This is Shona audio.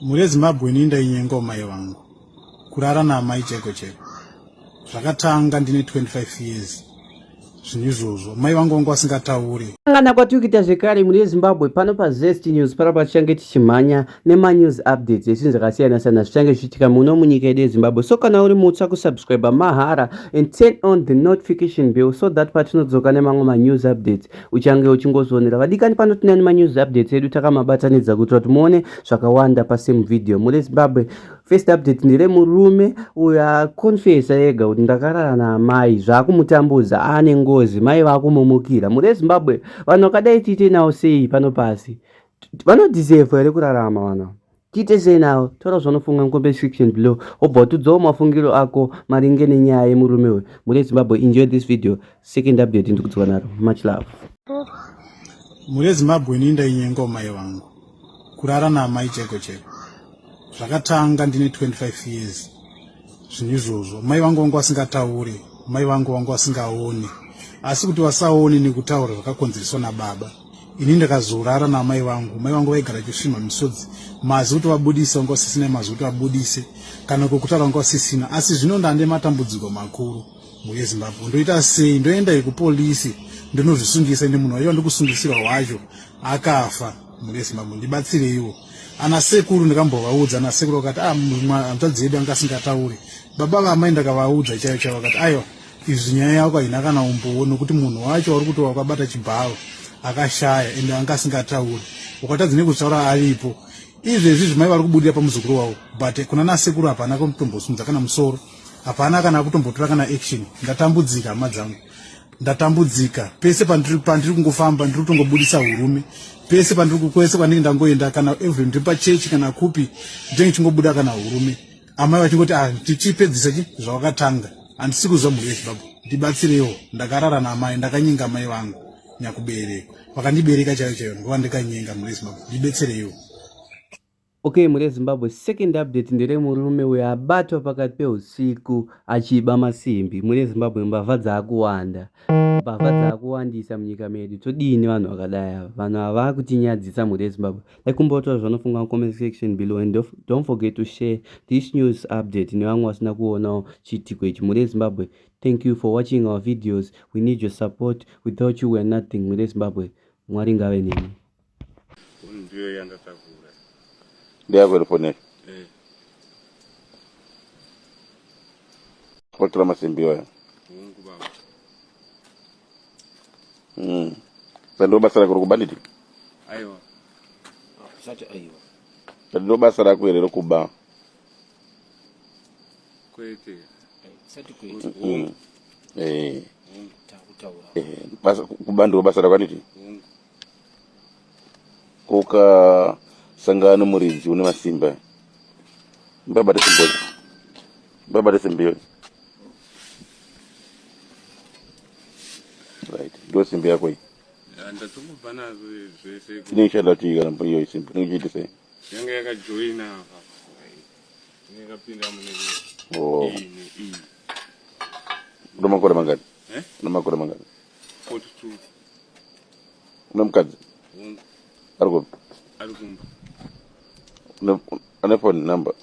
Muri Zimbabwe ndainye ngoma yevangu kurara namai cheko cheko zvakatanga ndine 25 years zvinhu izvozvo mai vangu vanga vasingatauri angana kwatiri kuita zvekare muri Zimbabwe pano paZest News parapa tichange tichimhanya nemanews updates ezvinhu zvakasiyana-siyana zvichange zvichiitika muno munyika yedu yeZimbabwe. So kana uri mutsva kusubscribe mahara and turn on the notification bell so that patinodzoka nemamwe manews updates uchange uchingozvionera. Vadikani pano tina nemanews updates edu takamabatanidza kuitira kuti muone zvakawanda pasame video. Muri Zimbabwe first update ndire murume uyo akonfesa ega kuti ndakarara naamai zvakumutambudza ane ngozi mai vakumumukira. Muri Zimbabwe vanhu vakadai tiite nawo sei pano pasi? Vanodeserve here kurarama vanhu? Tiite sei nawo? Taura zvaunofunga mucomment section below obva utudzawo mafungiro ako maringe nenyaya yemurume uyu. Muri Zimbabwe, enjoy this video. Second update ndikudzoka naro. Much love. Muri Zimbabwe ndainye ngoma yevangu kurara namai cheko cheko zvakatanga ndine 25 years zvinhu izvozvo. Mai vangu vanga vasingatauri, mai vangu vanga vasingaoni, asi kuti vasaoni nekutaura zvakakonzereswa nababa. Ini ndakazorara namai vangu, mai vangu vaigara chishima misodzi, mazi kuti vabudise vanga vasisina, mazi kuti vabudise kana kokutaura vanga vasisina. Asi zvino ndande matambudziko makuru muri Zimbabwe. Ndoita sei? Ndoenda kupolisi ndinozvisungisa ine munhu aiwa ndikusungisirwa wacho akafa muri Zimbabwe. Ndibatsireiwo. Ana sekuru ndikambovaudza, ana sekuru vakati hanzvadzi yedu anga asingatauri. Baba vamai ndakavaudza chaiyo chaiyo vakati aiwa izvi nyaya yako haina kana umbowo nokuti munhu wacho wari kuti wakabata chibharo akashaya ende anga asingatauri, ukatadza nekutaura aripo. Izvezvi zvimai vari kubudira pamuzukuru wavo, but kuna nasekuru hapana kutombosimudza kana musoro, hapana kana kutombotora kana action. Ndatambudzika hama dzangu, ndatambudzika pese pandiri kungofamba ndiri kutongobudisa hurume, pese kwese kwandinge ndangoenda kana every ndiri pachechi kana kupi ndenge chingobuda kana hurume. Amai vachingoti tichipedzisa zvawakatanga. Handisi kuzva mhuri yeZimbabwe, ndibatsireiwo. Ndakarara namai, ndakanyenga mai vangu nyakubereka, vakandibereka chaiyo chaiyo nguva ndikanyenga muri Zimbabwe, ndibetsereiwo. Okay, muri Zimbabwe, second update ndere murume uyo abatwa pakati peusiku achiba masimbi. Muri Zimbabwe mbavha dzakuwanda, mbavha dzakuwandisa munyika medu. Todini vanhu vakadai ava? Vanhu ava vakutinyadzisa muri Zimbabwe. Kumbotaura zvaunofunga mucomment section below and don't forget to share this news update nevamwe vasina kuonawo chiitiko ichi muri Zimbabwe. Thank you for watching our videos. We need your support. Without you we are nothing muri Zimbabwe. Mwari ngave nemi. They are very funny. What drama symbiote? Sando basara kurukubanditi? Aiwa. Sacha aiwa. Sando basara kuerero kuba. Kwete. Sati kwete. Basa kubandiro basara kwaniti? Kuka sangano muridzi une masimba. Mbabade symbiote. Right. Do simbi yako hii. Ndatumubva nazo zvese. Tinishala tiga na hiyo simbi. Ningiti sei? Yanga yakajoina hapa. Nikapinda mune. Oh. Ndo makore mangani? Ndo makore mangani? 42. Una mkazi? Ariko. Arikumba. Ane phone number?